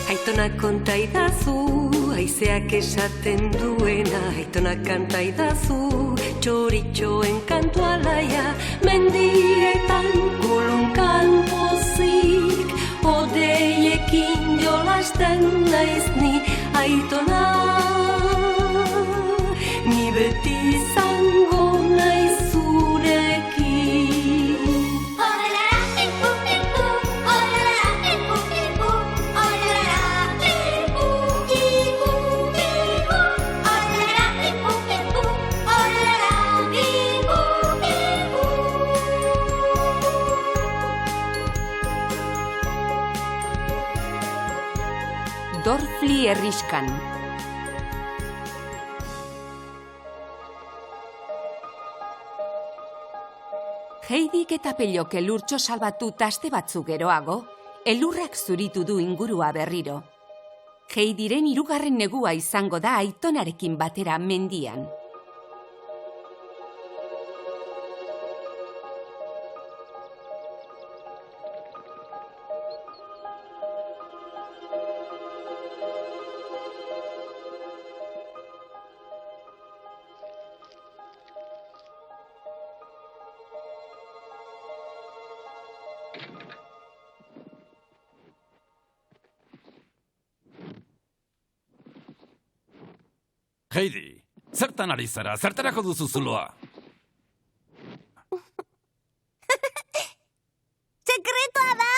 Aitonak konta idazu, haizeak esaten duena. Aitonak kanta idazu, txoritxoen kantu alaia. Mendietan kulunkan pozik, odeiekin jolasten naiz ni. Aitona, ni beti izango naiz zurekin. Dorfli herriskan. Heidik eta Pelok elurtxo salbatu aste batzuk geroago, elurrak zuritu du ingurua berriro. Heidiren hirugarren negua izango da Aitonarekin batera mendian. Heidi, zertan ari zara? Zertarako duzu zuloa? Sekretoa da!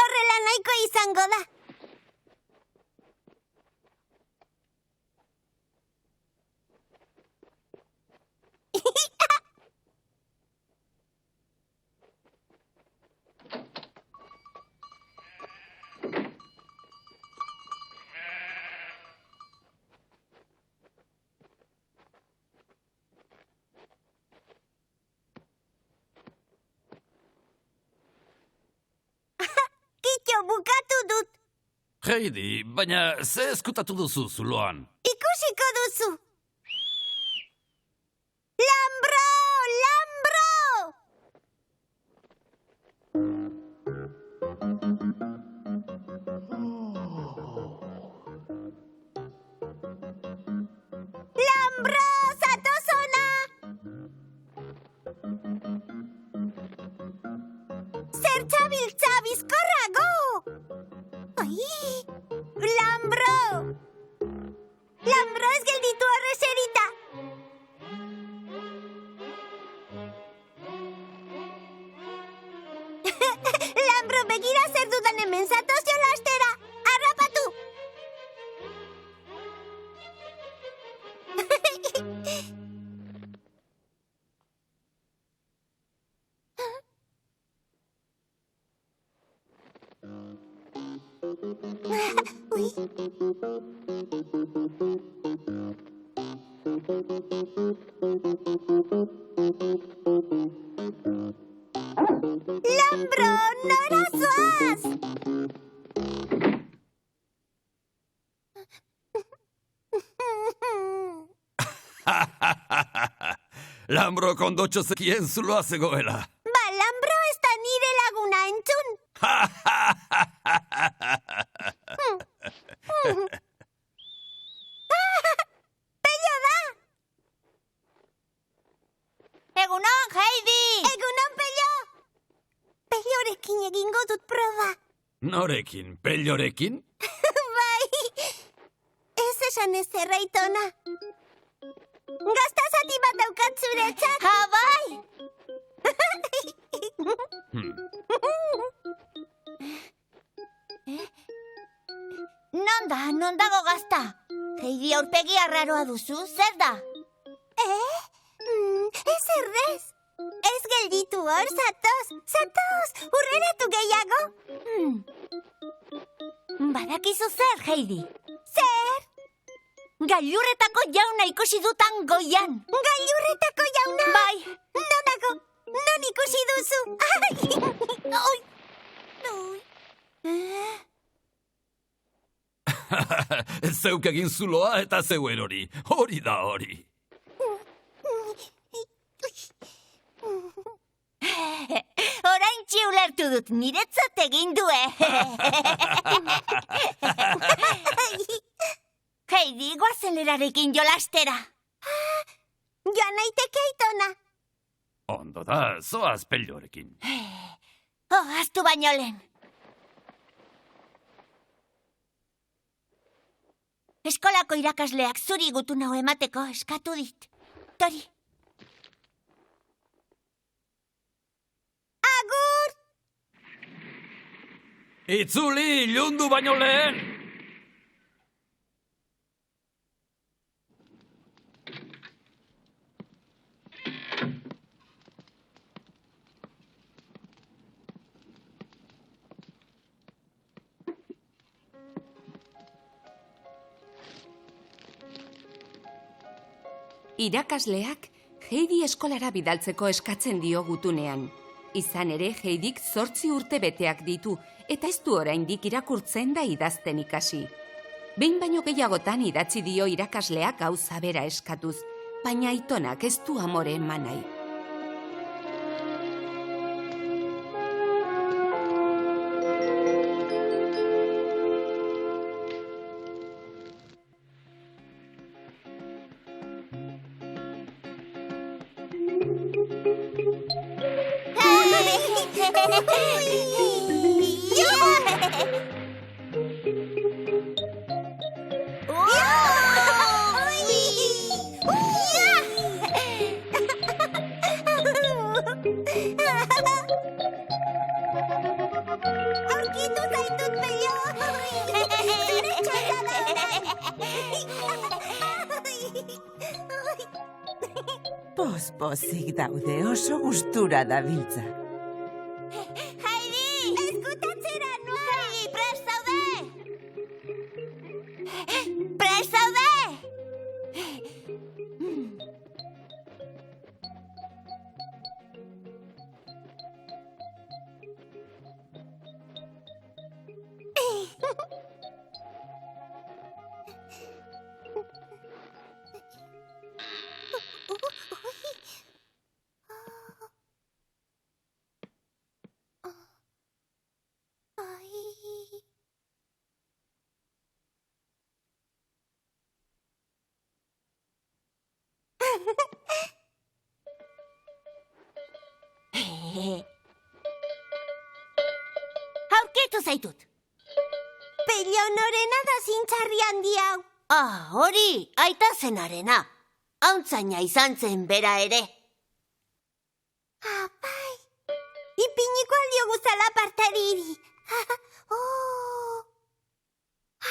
Horrela nahiko izango da. Bukatu dut. Heidi, baina ze eskutatu duzu zuloan? Ikusiko duzu. Lambro! Lambro! Lambro, zatoz hona! Zer txabiltza bizkorrago! Lambro! Lambro, ez gelditu horrezerita! Lambro, begira zer dudan hemen zatoz jolastera! Harrapatu! Lambro, nora zoaz! Lambro kondotxo zekien zuloa zegoela. Ba, Lambro ez da nire laguna entzun. Pello da! Egunon, Heidi! Egunon, Pello! Pellorekin egingo dut proba. Norekin? Pellorekin? Bai! Ez esan ez Aitona. Gaztazati bat daukat zuretzat. Ha, bai! non dago gazta? Heidi aurpegi arraroa duzu, zer da? Ez errez. Ez gelditu hor, zatoz, urreratu gehiago. Badakizu zer, Heidi? Zer? Gailurretako jauna ikusi dutan goian. Gailurretako jauna? Bai. Nonago, non ikusi duzu? Oi. Zeuk egin zuloa eta zeu erori. Hori da hori. Oraintxe ulertu dut, niretzat egin due. Heidi, goazen lerarekin jolastera. Joan naiteke Aitona. Ondo da, zoaz peliorekin. Ahaztu baino lehen. Eskolako irakasleak zuri gutun hau emateko eskatu dit. Tori. Agur! Itzuli, ilundu baino lehen! Irakasleak Heidi eskolara bidaltzeko eskatzen dio gutunean. Izan ere, Heidik 8 urte beteak ditu, eta ez du oraindik irakurtzen da idazten ikasi. Behin baino gehiagotan idatzi dio irakasleak gauza bera eskatuz, baina Aitonak ez du amore eman nahi. Aurkitu zaitut, pello! Poz-pozik daude, oso gustura dabiltza. Heidi! Eskutatzera noa! Heidi, prest zaude! Prest zaude! Aurkitu zaitut. Pello norena da zintzarri handi hau. Hori, aita zenarena. Hauntzaina izan zen bera ere. Bai. Ipiniko aldiogu zalapartariri.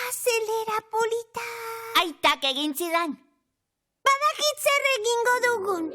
Azelera polita. Aitak egin zidan. Badakit zer egingo dugun.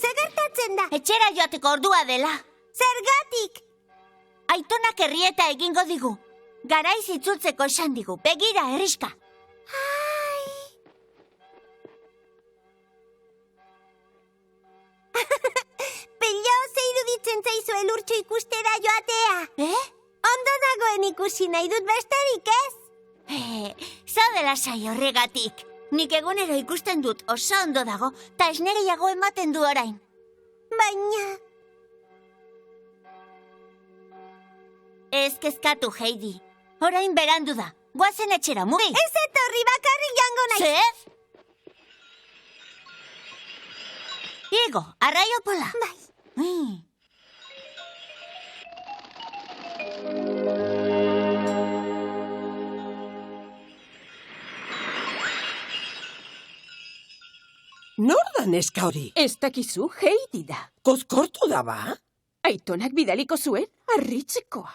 Zegertatzen da? Etxera joateko ordua dela. Zergatik? Aitonak herrieta egingo digu. Garaiz itzultzeko esan digu. Begira, herriska. Pello lurtxo ikustera joatea. Ondo dagoen ikusi nahi dut besterik ez? Zaudela sai horregatik. Nik egunero ikusten dut oso ondo dago, ta esne gehiago ematen du orain. Baina... Ez kezkatu, Heidi. Orain berandu da. Goazen etxera, mugi. Ez etorri bakarrik jango nahi. Zer? Igo, arraio pola. Bai. Nor da neska hori? Ez dakizu, Heidi da. Kozkortu da ba? Aitonak bidaliko zuen, harritzekoa.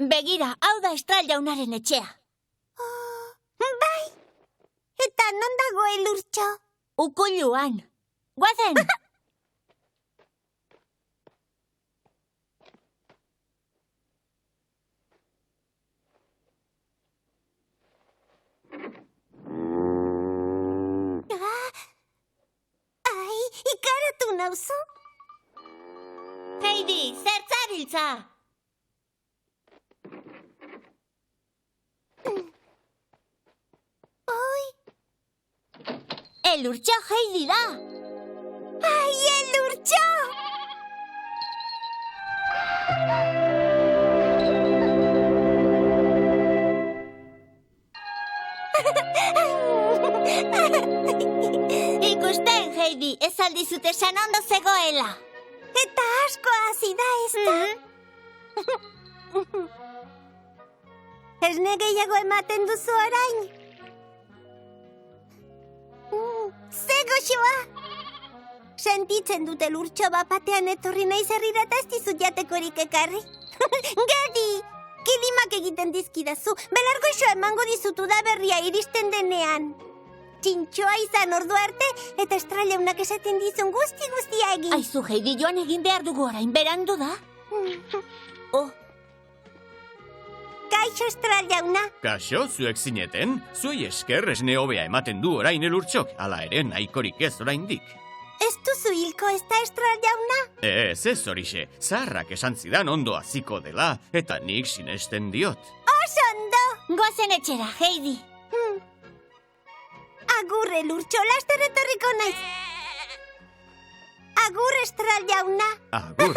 Begira, hau da Estral jaunaren etxea. Bai, eta non dago elurtxo? Ukuluan. Guazen! Ai, ikaratu nauzu? Heidi, zertzabiltza! Elurtxo, Heidi da! Ai, elurtxo! Ikusten, Heidi, ez aldizut esan ondo zegoela. Eta asko hasi da, ez da? Esne gehiago ematen duzu orain? Ze goxoa! Sentitzen dute lurtxo bapatean etorri naiz herrira eta ez dizut jatekorik ekarri. Gedi! Kilimak egiten dizkidazu, belargoxoa emango dizutu da berria iristen denean. Txintxoa izan ordu arte eta estraleunak esaten dizun guztia egin. Aizu, Heidi, joan egin behar dugu orain, berandu da? Kaixo, Estral jauna. Kaixo, zuek zineten? Zuei esker esne hobea ematen du orain elurtxok, hala ere nahikorik ez oraindik. Ez duzu hilko ez da, Estral jauna? Ez horixe, zaharrak esan zidan ondo haziko dela, eta nik sinesten diot. Oso ondo! Goazen etxera, Heidi. Agur, elurtxo, laster etorriko naiz. Agur, Estral jauna. Agur,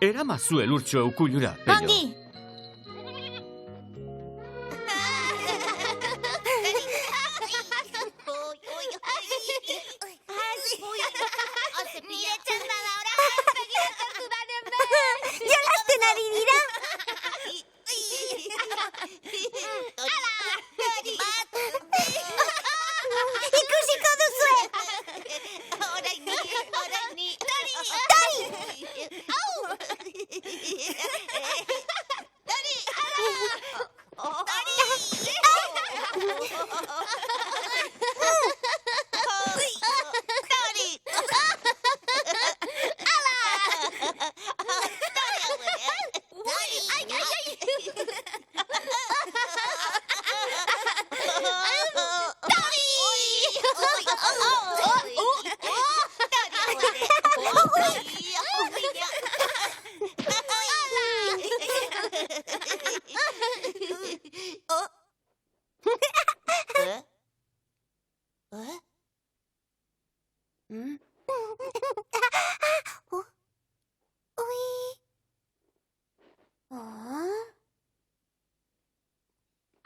eramazu elurtxo ukulura, pello. Ongi! Jolasten ari dira? Ikusiko duzue!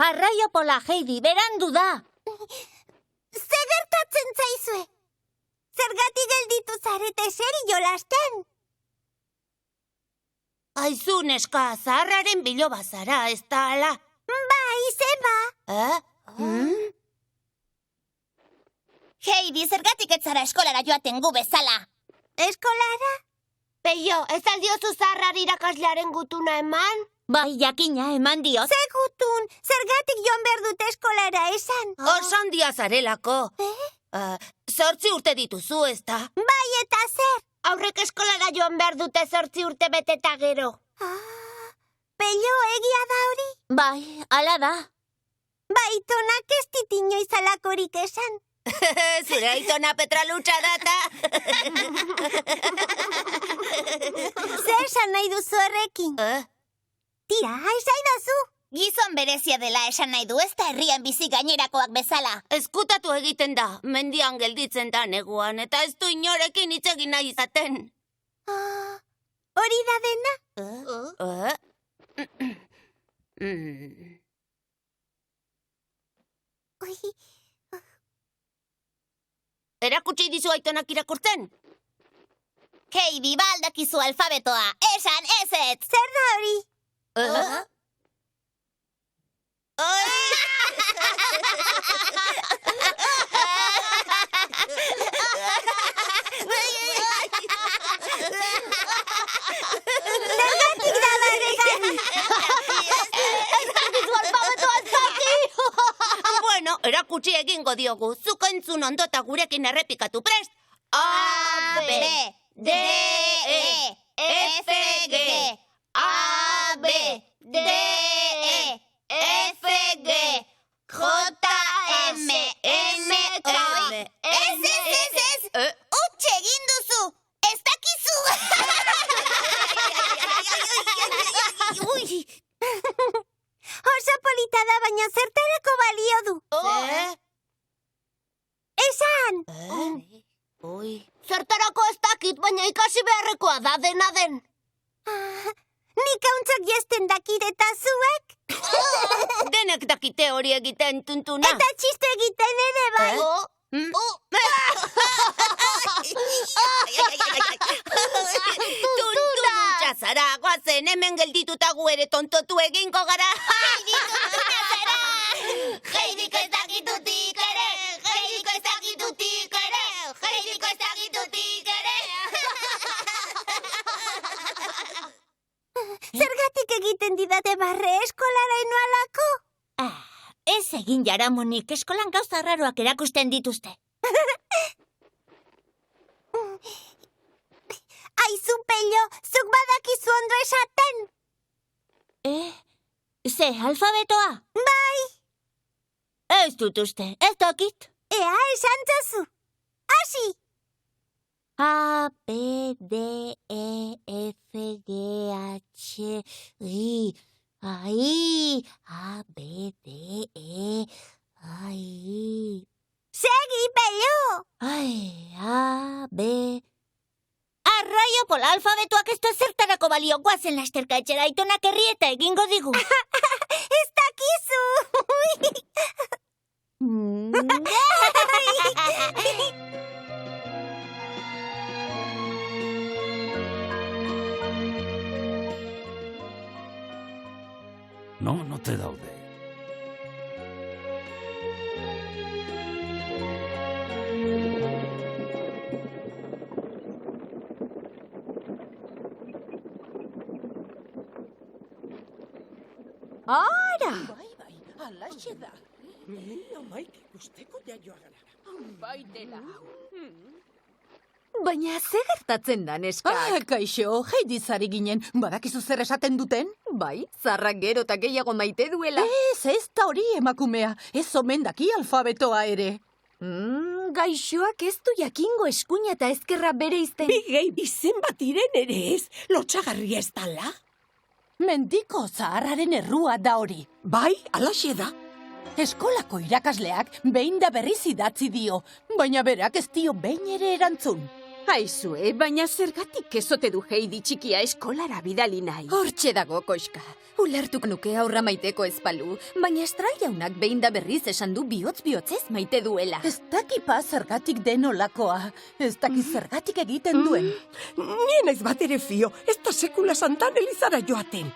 Arraio pola, Heidi, berandu da. Ze gertatzen zaizue? Zergatik gelditu zarete eseri jolasten? Aizu, neska, zaharraren biloba zara, ez da ala? Bai, zeba. Heidi, zergatik ez zara eskolara joaten gu bezala? Eskolara? Peio, ez aldiozu zaharrari irakaslearen gutuna eman? Bai, jakina, eman diot. Ze gutun, zergatik joan behar dute eskolara esan? Oso handia zarelako. 8 urte dituzu, ez da? Bai, eta zer? aurrek eskolara joan behar dute 8 urte bete eta gero. Pello, egia da hori? Bai, hala da. Aitonak ez dit inoiz alakorik esan. Zure aitona petralutxa data. Zer esan nahi duzu horrekin? Tira, esaidazu. Gizon berezia dela esan nahi du, ez da herrian bizi gainerakoak bezala. Eskutatu egiten da, mendian gelditzen da neguan, eta ez du inorekin hitz egin nahi izaten. Hori da dena? Erakutsi dizu aitonak irakurtzen? Heidi, baldakizu alfabetoa, esan ezetz. Zer da hori? Zergatik da barregan? Bueno, erakutsi egingo diogu. Zuk entzun ondota gurekin errepikatu prest. A, B, D, E, F, G. A, B, D, E, F, G. J, M, N, O. Ez. Utxe egin duzu. Ez dakizu. Oso polita da, baina zertarako balio du. Esan! Zertarako ez dakit, baina ikasi beharrekoa da dena den. Nik hauntzak jesten dakit eta zuek? Denek dakite hori egiten tuntuna. Eta txiste egiten ere bai. Tuntuna zara, guazen hemen geldituta gu ere tontotu egingo gara. Heidi, tuntuna zara! Heidiko ez dakitutik ere! Heidiko ez dakitutik ere! Heidiko ez dakitutik ere! Zergatik egiten didate barre eskolara inoalako? Ez egin jaramonik, eskolan gauza arraroak erakusten dituzte. Aizu, Pello, zuk badakizu ondo esaten? Ze, alfabetoa? Bai. Ez dut uste, ez dakit. Ea, esan zazu. Hasi. A, B, D, E, F, G, H, I, I, A, B, D, E, I. Segi, Pello. A, B... Arraio pola, alfabetoak ez da zertarako balio, guazen lasterka etxera aitonak herrieta egingo digu. Ez dakizu. Non ote daude? Ara! Bai, alaxe da. Amaik ikusteko jaioa gara. Baitela. Baina ze gertatzen da, neskak? Kaixo, Heidi zari ginen, badakizu zer esaten duten? Bai, zarrak gero eta gehiago maite duela. Ez da hori emakumea, ez omen daki alfabetoa ere. Gaixoak ez du jakingo eskuina eta ezkerra bere izten. Bigei izen bat iren ere ez, lotxagarria ez dala? Mendiko zaharraren errua da hori. Bai, alaxe da. Eskolako irakasleak behin da berriz idatzi dio, baina berak ez dio behin ere erantzun. Aizue, baina zergatik ezote du Heidi txikia eskolara bidali nahi. Hortxe dago, koxka. Ulertuk nuke aurra maiteko ezpalu, baina estraiaunak behin da berriz esan du bihotz-bihotzez maite duela. Ez dakipa zergatik den olakoa, ez daki zergatik egiten duen. Nien ez bat ere fio, ez da sekula santan elizara joaten.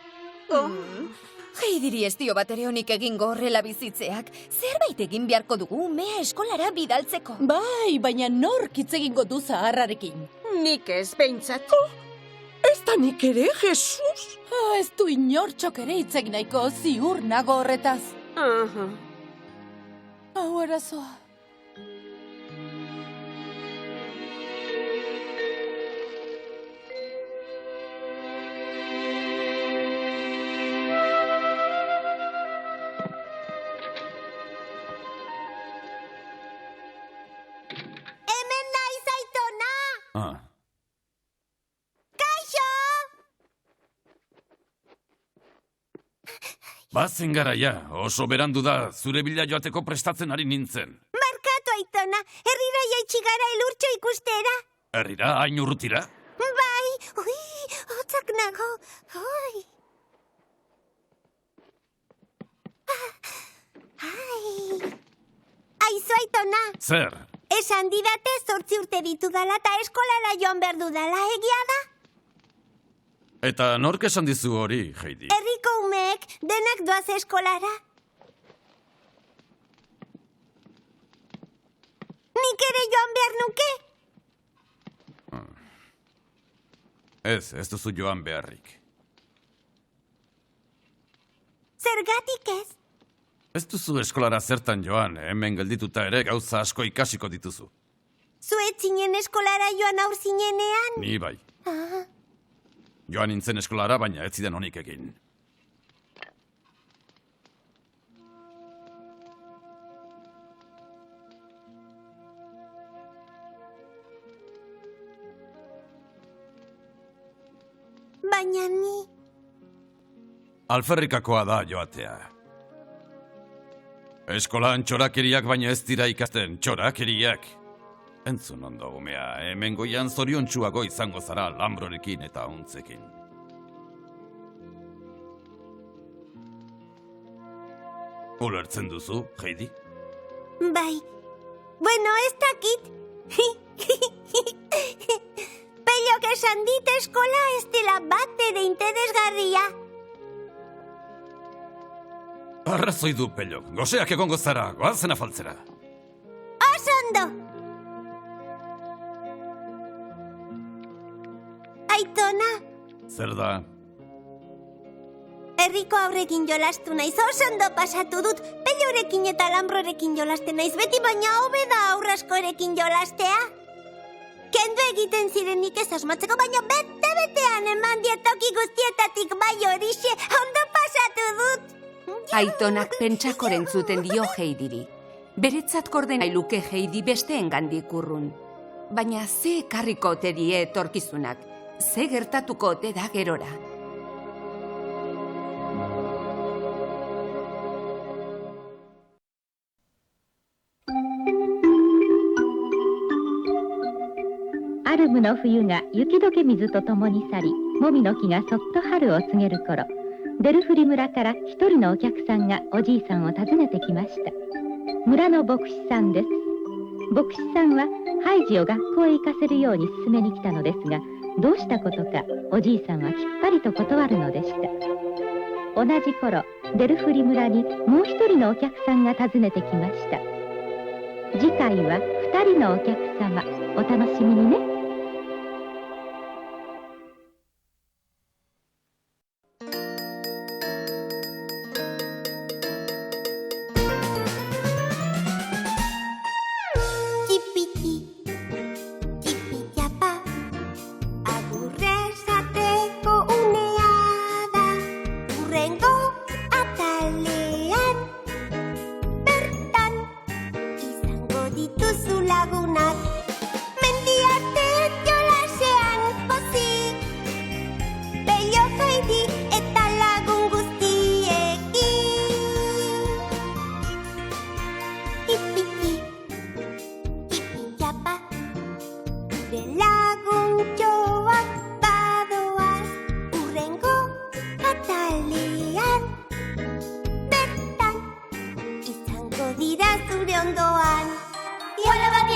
Heidiri ez dio bat ere honik egingo horrela bizitzeak. Zerbait egin beharko dugu umea eskolara bidaltzeko. Bai, baina nork hitz egingo du zaharrarekin. Nik ez behintzat. Ez da nik ere, Jesus? Ez du inortxok ere hitz egin nahiko, ziur nago horretaz. Hau arazoa. Ah, Kaixo! bazen garaia, oso berandu da, zure bila joateko prestatzen ari nintzen. Barkatu, Aitona, herrira jaitsi gara elurtxo ikustera. Herrira, hain urrutira? Bai, ui, hotzak nago, ui. Ai. Aizu, Aitona, Zer? esan didate 8 urte ditudala eta eskolara joan behar dudala, egia da? Eta nork esan dizu hori, Heidi? Herriko umeek denak doaz eskolara. Nik ere joan behar nuke? Ez duzu joan beharrik. Zergatik ez? Ez duzu eskolara zertan joan, hemen geldituta ere gauza asko ikasiko dituzu. Zuet zinen eskolara joan aur zinenean? Ni bai. Joan nintzen eskolara, baina ez zidan honik egin. Baina ni... Alferrikakoa da joatea. Eskolan txorakeriak baina ez dira ikasten, txorakeriak. Entzun ondo, umea, hemen goian zoriontsuago izango zara lambrorekin eta untzekin. Ulertzen duzu, Heidi? Bai. Bueno, ez dakit. Pellok esan dit eskola ez dela bat ere interesgarria. Arrazoi du, Pellok. Goseak egongo zara, goazen afaltzera. Oso ondo! Aitona, Zer da? herriko aurrekin jolastu naiz, oso ondo pasatu dut. Pellorekin eta lambrorekin jolasten naiz, beti baina hobe da aurraskorekin jolastea. Kendu egiten zirenik ez asmatzeko, baina bete-betean eman dietoki guztietatik bai horixe, ondo pasatu dut. Aitonak pentsakoren zuten dio Heidiri. Beretzat korden luke Heidi besteengandik urrun. Baina ze ekarriko ote die etorkizunak, ze gertatuko ote da gerora.アルムの冬が雪解け水とともに去り、もみの木がそっと春を告げる頃、デルフリ村から一人のお客さんがおじいさんを訪ねてきました。村の牧師さんです。牧師さんはハイジを学校へ行かせるように勧めに来たのですが、どうしたことかおじいさんはきっぱりと断るのでした。同じ頃、デルフリ村にもう一人のお客さんが訪ねてきました。次回は二人のお客様、お楽しみにね。Dira zure ondoan. Diola bati,